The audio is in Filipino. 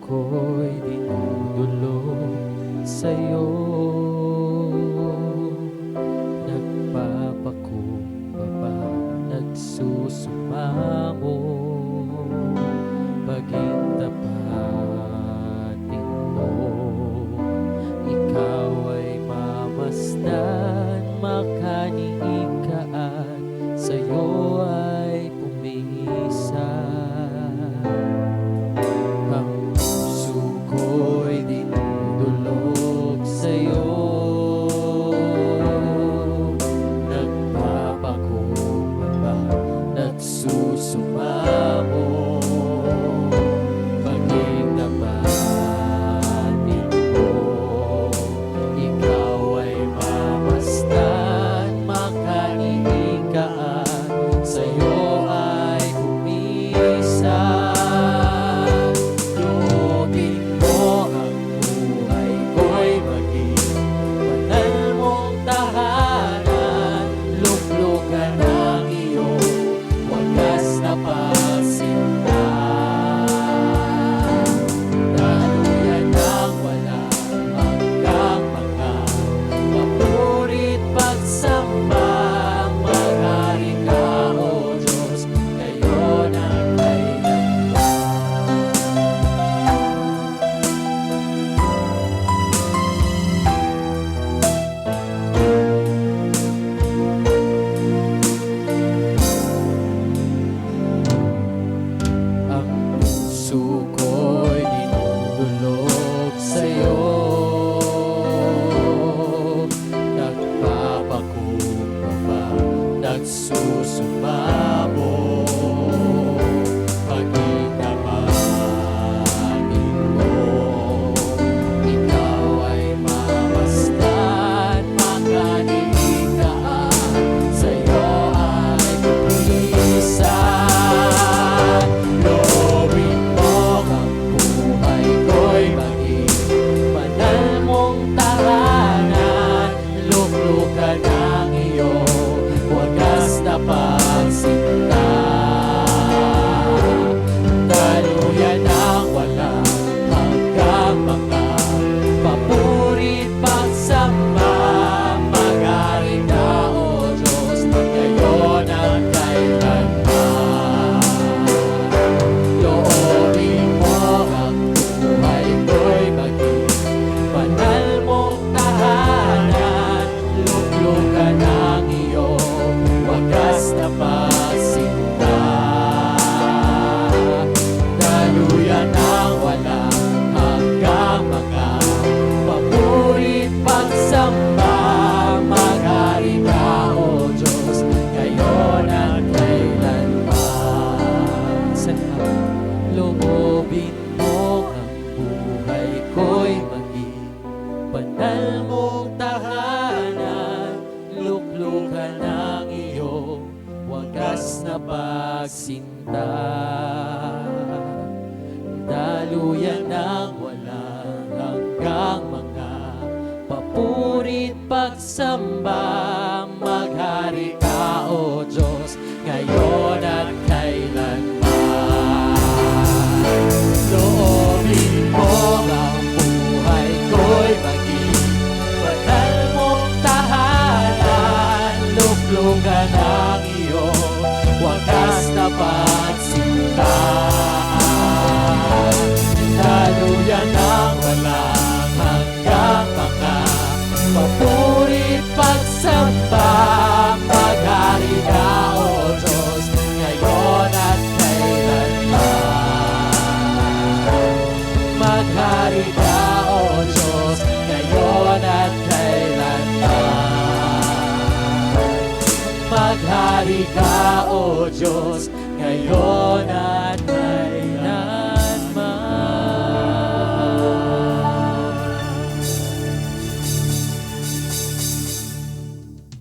ko'y dinudulog sa'yo. Nagpapakumbaba, nagsusumamo, paging tapatin mo. Ikaw ay mamasdan, makaniig ka at sa'yo ay pumisa. Ang puso ko'y dinudulog sa'yo. Nagpapakumbaba, nagsusumamo, paging tapatin mo. Ikaw ay mamasdan, makaniig ka at sa'yo ay pumisa. Loobin mo ang buhay ko'y maging banal mong tahanan. Luklukan ang iyong wagas na pagsinta. Daluyan ng walang hanggang mga papurit pagsamba. Maghari ka, O Diyos, ngayon at ang puso ko'y dinudulog sa'yo. Nagpapakumbaba, nagsusumamo, paging tapatin mo. Ikaw ay mamasdan, makaniig ka at sa'yo ay pumisa. Loobin mo ang buhay ko'y maging banal mong tahanan. Luklukan ang iyong wagas na pagsinta. Daluyan ng walang hanggang mga papurit pagsamba. Maghari ka, O Diyos, ngayon at kailanman. Loobin mo ang buhay ko'y maging banal mong tahanan. Luklukan ang iyong wagas na pagsinta. Daluyan ng walang hanggang mga papurit pagsamba. Maghari ka, O Diyos, ngayon at kailanman. Loobin mo ang buhay ko'y maging banal mong tahanan. Luklukan ang iyong wagas na pagsinta. Daluyan ng walang hanggang mga papurit pagsamba. Maghari ka, O Diyos, ngayon at kailanman. Loobin mo ang buhay ko'y maging banal mong tahanan. Luklukan ang iyong wagas na pagsinta. Daluyan ng walang hanggang mga papurit pagsamba. Maghari ka, O Diyos, ngayon at kailanman. Maghari ka, O Diyos, ngayon at kailanman. Maghari ka, O Diyos, ngayon